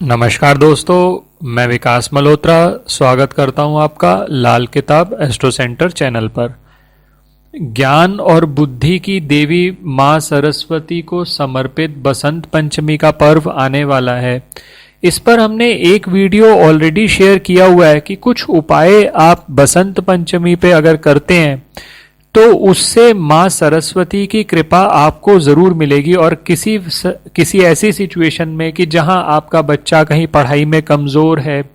नमस्कार दोस्तों, मैं विकास मल्होत्रा स्वागत करता हूं आपका लाल किताब एस्ट्रो सेंटर चैनल पर। ज्ञान और बुद्धि की देवी मां सरस्वती को समर्पित बसंत पंचमी का पर्व आने वाला है। इस पर हमने एक वीडियो ऑलरेडी शेयर किया हुआ है कि कुछ उपाय आप बसंत पंचमी पे अगर करते हैं तो उससे मां सरस्वती की कृपा आपको जरूर मिलेगी। और किसी ऐसी सिचुएशन में कि जहां आपका बच्चा कहीं पढ़ाई में कमजोर है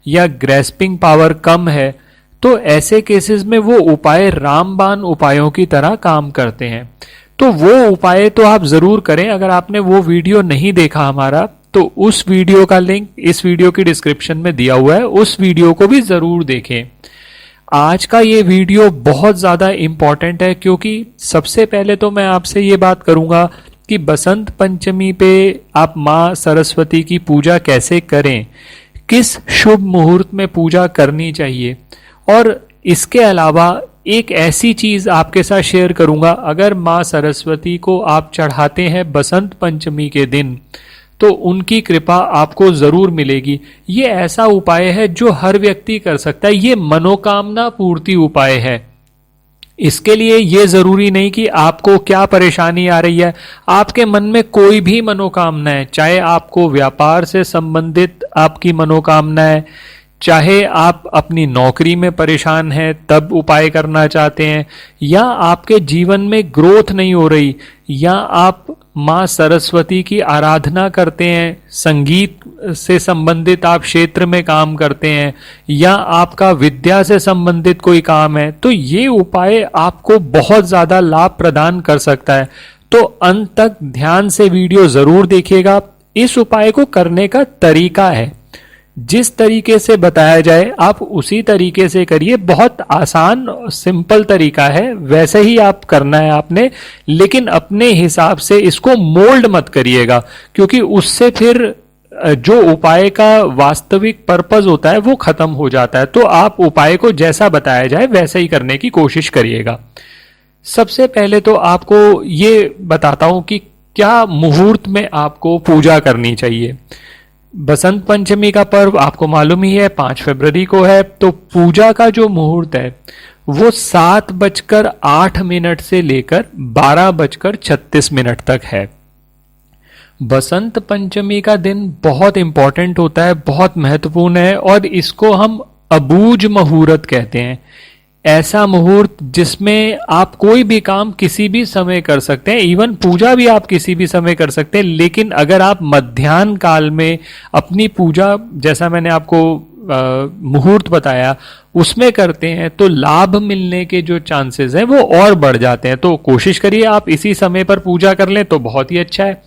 या ग्रेस्पिंग पावर कम है, तो ऐसे केसेस में वो उपाय रामबाण उपायों की तरह काम करते हैं। तो वो उपाय तो आप जरूर करें। अगर आपने वो वीडियो नहीं देखा हमारा, तो उस वीडियो का लिंक इस वीडियो की डिस्क्रिप्शन में दिया हुआ है, उस वीडियो को भी जरूर देखें। आज का ये वीडियो बहुत ज़्यादा इम्पॉर्टेंट है, क्योंकि सबसे पहले तो मैं आपसे ये बात करूंगा कि बसंत पंचमी पे आप माँ सरस्वती की पूजा कैसे करें, किस शुभ मुहूर्त में पूजा करनी चाहिए। और इसके अलावा एक ऐसी चीज़ आपके साथ शेयर करूंगा, अगर माँ सरस्वती को आप चढ़ाते हैं बसंत पंचमी के दिन तो उनकी कृपा आपको जरूर मिलेगी। ये ऐसा उपाय है जो हर व्यक्ति कर सकता है। ये मनोकामना पूर्ति उपाय है। इसके लिए ये जरूरी नहीं कि आपको क्या परेशानी आ रही है, आपके मन में कोई भी मनोकामना है, चाहे आपको व्यापार से संबंधित आपकी मनोकामना है, चाहे आप अपनी नौकरी में परेशान हैं तब उपाय करना चाहते हैं, या आपके जीवन में ग्रोथ नहीं हो रही, या आप माँ सरस्वती की आराधना करते हैं, संगीत से संबंधित आप क्षेत्र में काम करते हैं, या आपका विद्या से संबंधित कोई काम है, तो ये उपाय आपको बहुत ज्यादा लाभ प्रदान कर सकता है। तो अंत तक ध्यान से वीडियो जरूर देखिएगा। इस उपाय को करने का तरीका है, जिस तरीके से बताया जाए आप उसी तरीके से करिए। बहुत आसान सिंपल तरीका है, वैसे ही आप करना है आपने, लेकिन अपने हिसाब से इसको मोल्ड मत करिएगा, क्योंकि उससे फिर जो उपाय का वास्तविक पर्पस होता है वो खत्म हो जाता है। तो आप उपाय को जैसा बताया जाए वैसे ही करने की कोशिश करिएगा। सबसे पहले तो आपको ये बताता हूं कि क्या मुहूर्त में आपको पूजा करनी चाहिए। बसंत पंचमी का पर्व आपको मालूम ही है 5 फरवरी को है। तो पूजा का जो मुहूर्त है वो 7:08 से लेकर 12:36 तक है। बसंत पंचमी का दिन बहुत इंपॉर्टेंट होता है, बहुत महत्वपूर्ण है, और इसको हम अबूझ मुहूर्त कहते हैं। ऐसा मुहूर्त जिसमें आप कोई भी काम किसी भी समय कर सकते हैं, इवन पूजा भी आप किसी भी समय कर सकते हैं। लेकिन अगर आप मध्याह्न काल में अपनी पूजा, जैसा मैंने आपको मुहूर्त बताया, उसमें करते हैं तो लाभ मिलने के जो चांसेस हैं वो और बढ़ जाते हैं। तो कोशिश करिए आप इसी समय पर पूजा कर लें तो बहुत ही अच्छा है।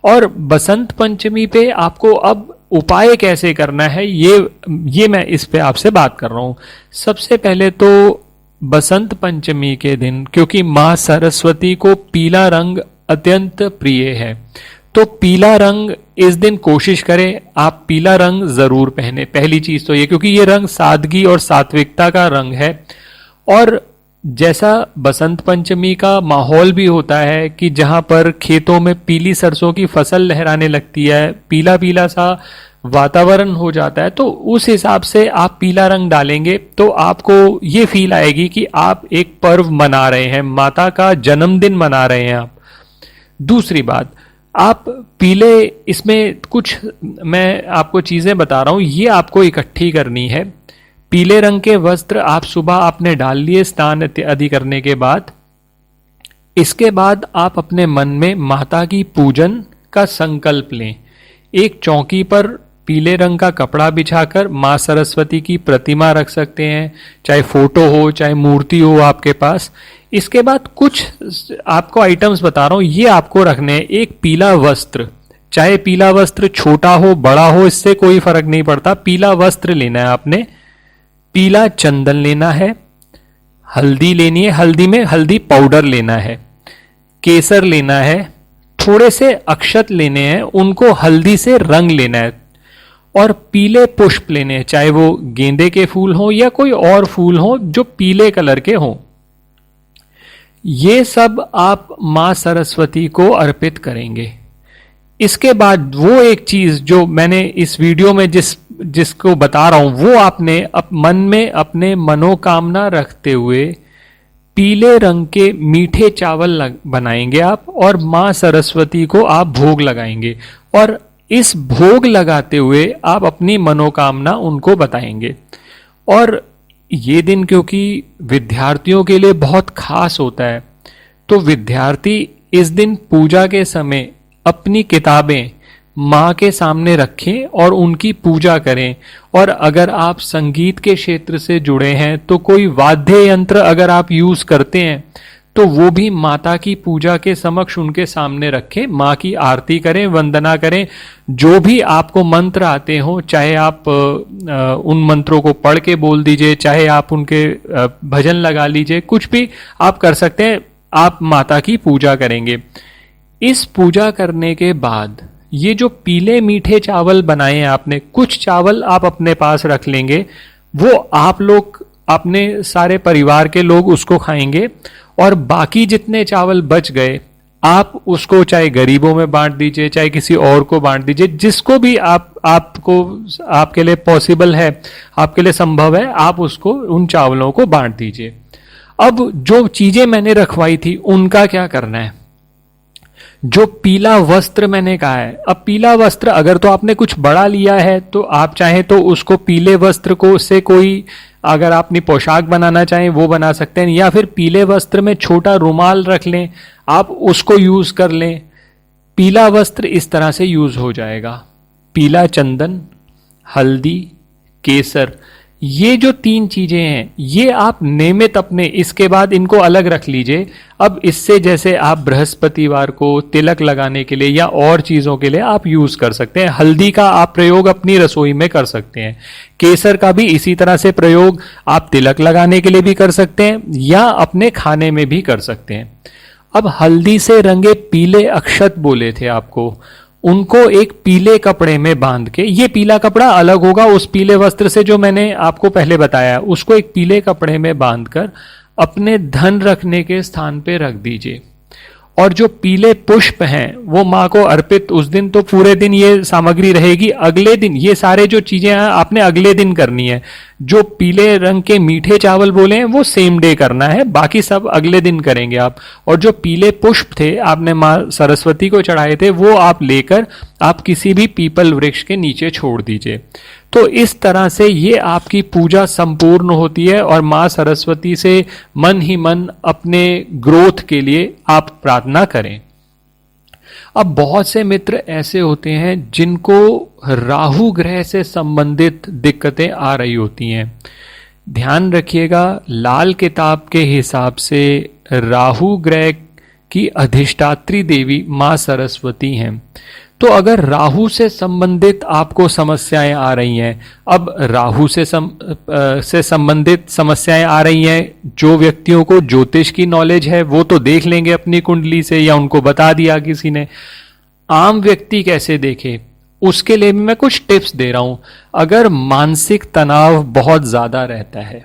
और बसंत पंचमी पे आपको अब उपाय कैसे करना है, ये मैं इस पे आपसे बात कर रहा हूं। सबसे पहले तो बसंत पंचमी के दिन, क्योंकि मां सरस्वती को पीला रंग अत्यंत प्रिय है, तो पीला रंग इस दिन कोशिश करें आप पीला रंग जरूर पहने। पहली चीज तो ये, क्योंकि ये रंग सादगी और सात्विकता का रंग है। और जैसा बसंत पंचमी का माहौल भी होता है कि जहां पर खेतों में पीली सरसों की फसल लहराने लगती है, पीला पीला सा वातावरण हो जाता है, तो उस हिसाब से आप पीला रंग डालेंगे तो आपको ये फील आएगी कि आप एक पर्व मना रहे हैं, माता का जन्मदिन मना रहे हैं आप। दूसरी बात, आप पीले, इसमें कुछ मैं आपको चीजें बता रहा हूं, ये आपको इकट्ठी करनी है। पीले रंग के वस्त्र आप सुबह आपने डाल लिए स्नान आदि करने के बाद। इसके बाद आप अपने मन में माता की पूजन का संकल्प लें। एक चौकी पर पीले रंग का कपड़ा बिछाकर मां सरस्वती की प्रतिमा रख सकते हैं, चाहे फोटो हो चाहे मूर्ति हो आपके पास। इसके बाद कुछ आपको आइटम्स बता रहा हूं, ये आपको रखने हैं। एक पीला वस्त्र, चाहे पीला वस्त्र छोटा हो बड़ा हो, इससे कोई फर्क नहीं पड़ता, पीला वस्त्र लेना है आपने। पीला चंदन लेना है, हल्दी लेनी है, हल्दी में हल्दी पाउडर लेना है, केसर लेना है, थोड़े से अक्षत लेने हैं, उनको हल्दी से रंग लेना है, और पीले पुष्प लेने हैं, चाहे वो गेंदे के फूल हो या कोई और फूल हो जो पीले कलर के हों। ये सब आप मां सरस्वती को अर्पित करेंगे। इसके बाद वो एक चीज जो मैंने इस वीडियो में जिसको बता रहा हूं, वो आपने मन में अपने मनोकामना रखते हुए पीले रंग के मीठे चावल बनाएंगे आप, और मां सरस्वती को आप भोग लगाएंगे, और इस भोग लगाते हुए आप अपनी मनोकामना उनको बताएंगे। और ये दिन क्योंकि विद्यार्थियों के लिए बहुत खास होता है, तो विद्यार्थी इस दिन पूजा के समय अपनी किताबें माँ के सामने रखें और उनकी पूजा करें। और अगर आप संगीत के क्षेत्र से जुड़े हैं तो कोई वाद्य यंत्र अगर आप यूज करते हैं तो वो भी माता की पूजा के समक्ष उनके सामने रखें, माँ की आरती करें, वंदना करें। जो भी आपको मंत्र आते हो, चाहे आप उन मंत्रों को पढ़ के बोल दीजिए, चाहे आप उनके भजन लगा लीजिए, कुछ भी आप कर सकते हैं। आप माता की पूजा करेंगे। इस पूजा करने के बाद ये जो पीले मीठे चावल बनाए हैं आपने, कुछ चावल आप अपने पास रख लेंगे, वो आप लोग अपने सारे परिवार के लोग उसको खाएंगे, और बाकी जितने चावल बच गए आप उसको चाहे गरीबों में बांट दीजिए, चाहे किसी और को बांट दीजिए, जिसको भी आपको आपके लिए पॉसिबल है, आपके लिए संभव है, आप उसको उन चावलों को बांट दीजिए। अब जो चीजें मैंने रखवाई थी उनका क्या करना है। जो पीला वस्त्र मैंने कहा है, अब पीला वस्त्र अगर तो आपने कुछ बड़ा लिया है तो आप चाहें तो उसको पीले वस्त्र को से कोई, अगर आप अपनी पोशाक बनाना चाहें वो बना सकते हैं, या फिर पीले वस्त्र में छोटा रुमाल रख लें, आप उसको यूज कर लें। पीला वस्त्र इस तरह से यूज हो जाएगा। पीला चंदन, हल्दी, केसर, ये जो 3 चीजें हैं ये आप नियमित अपने, इसके बाद इनको अलग रख लीजिए। अब इससे जैसे आप बृहस्पतिवार को तिलक लगाने के लिए या और चीजों के लिए आप यूज कर सकते हैं। हल्दी का आप प्रयोग अपनी रसोई में कर सकते हैं। केसर का भी इसी तरह से प्रयोग आप तिलक लगाने के लिए भी कर सकते हैं या अपने खाने में भी कर सकते हैं। अब हल्दी से रंगे पीले अक्षत बोले थे आपको, उनको एक पीले कपड़े में बांध के, ये पीला कपड़ा अलग होगा उस पीले वस्त्र से जो मैंने आपको पहले बताया, उसको एक पीले कपड़े में बांधकर अपने धन रखने के स्थान पे रख दीजिए। और जो पीले पुष्प हैं वो माँ को अर्पित, उस दिन तो पूरे दिन ये सामग्री रहेगी। अगले दिन ये सारे जो चीजें हैं आपने अगले दिन करनी है। जो पीले रंग के मीठे चावल बोले हैं वो सेम डे करना है, बाकी सब अगले दिन करेंगे आप। और जो पीले पुष्प थे आपने माँ सरस्वती को चढ़ाए थे, वो आप लेकर आप किसी भी पीपल वृक्ष के नीचे छोड़ दीजिए। तो इस तरह से ये आपकी पूजा संपूर्ण होती है और माँ सरस्वती से मन ही मन अपने ग्रोथ के लिए आप प्रार्थना करें। अब बहुत से मित्र ऐसे होते हैं जिनको राहु ग्रह से संबंधित दिक्कतें आ रही होती हैं। ध्यान रखिएगा, लाल किताब के हिसाब से राहु ग्रह की अधिष्ठात्री देवी माँ सरस्वती हैं। तो अगर राहु से संबंधित आपको समस्याएं आ रही हैं, अब राहु से संबंधित समस्याएं आ रही हैं, जो व्यक्तियों को ज्योतिष की नॉलेज है वो तो देख लेंगे अपनी कुंडली से या उनको बता दिया किसी ने। आम व्यक्ति कैसे देखे उसके लिए भी मैं कुछ टिप्स दे रहा हूं। अगर मानसिक तनाव बहुत ज्यादा रहता है,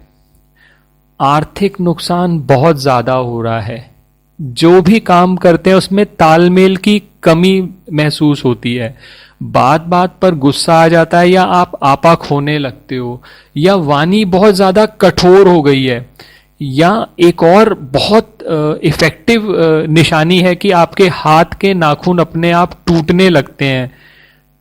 आर्थिक नुकसान बहुत ज्यादा हो रहा है, जो भी काम करते हैं उसमें तालमेल की कमी महसूस होती है, बात बात पर गुस्सा आ जाता है या आप आपा खोने लगते हो, या वाणी बहुत ज्यादा कठोर हो गई है, या एक और बहुत इफेक्टिव निशानी है कि आपके हाथ के नाखून अपने आप टूटने लगते हैं,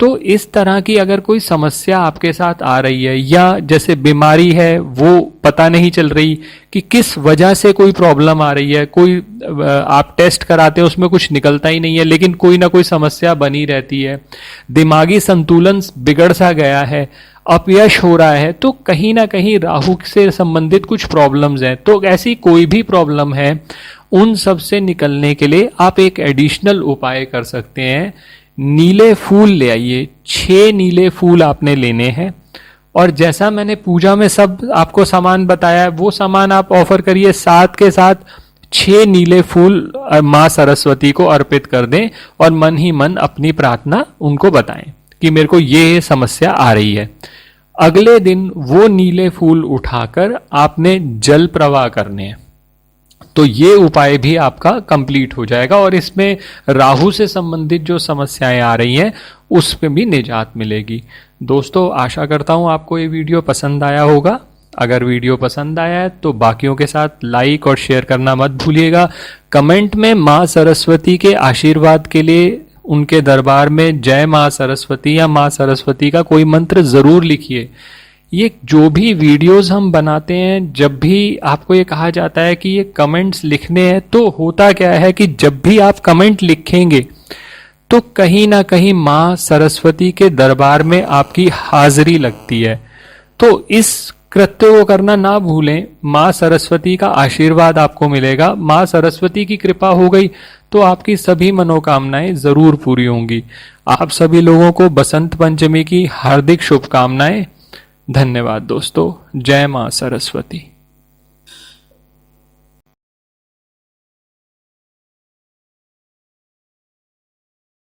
तो इस तरह की अगर कोई समस्या आपके साथ आ रही है या जैसे बीमारी है वो पता नहीं चल रही कि किस वजह से कोई प्रॉब्लम आ रही है, कोई आप टेस्ट कराते हैं उसमें कुछ निकलता ही नहीं है लेकिन कोई ना कोई समस्या बनी रहती है, दिमागी संतुलन बिगड़ सा गया है, अपयश हो रहा है, तो कहीं ना कहीं राहु से संबंधित कुछ प्रॉब्लम्स हैं। तो ऐसी कोई भी प्रॉब्लम है उन सब से निकलने के लिए आप एक एडिशनल उपाय कर सकते हैं। नीले फूल ले आइए, 6 नीले फूल आपने लेने हैं और जैसा मैंने पूजा में सब आपको सामान बताया है वो सामान आप ऑफर करिए, साथ के साथ 6 नीले फूल माँ सरस्वती को अर्पित कर दें और मन ही मन अपनी प्रार्थना उनको बताएं कि मेरे को ये समस्या आ रही है। अगले दिन वो नीले फूल उठाकर आपने जल प्रवाह करने हैं। तो ये उपाय भी आपका कंप्लीट हो जाएगा और इसमें राहु से संबंधित जो समस्याएं आ रही हैं उसमें भी निजात मिलेगी। दोस्तों, आशा करता हूं आपको ये वीडियो पसंद आया होगा। अगर वीडियो पसंद आया है तो बाकियों के साथ लाइक और शेयर करना मत भूलिएगा। कमेंट में माँ सरस्वती के आशीर्वाद के लिए उनके दरबार में जय माँ सरस्वती या माँ सरस्वती का कोई मंत्र जरूर लिखिए। ये जो भी वीडियोस हम बनाते हैं, जब भी आपको ये कहा जाता है कि ये कमेंट्स लिखने हैं, तो होता क्या है कि जब भी आप कमेंट लिखेंगे तो कहीं ना कहीं माँ सरस्वती के दरबार में आपकी हाजिरी लगती है। तो इस कृत्य को करना ना भूलें। माँ सरस्वती का आशीर्वाद आपको मिलेगा। माँ सरस्वती की कृपा हो गई तो आपकी सभी मनोकामनाएं जरूर पूरी होंगी। आप सभी लोगों को बसंत पंचमी की हार्दिक शुभकामनाएं। धन्यवाद दोस्तों। जय माँ सरस्वती।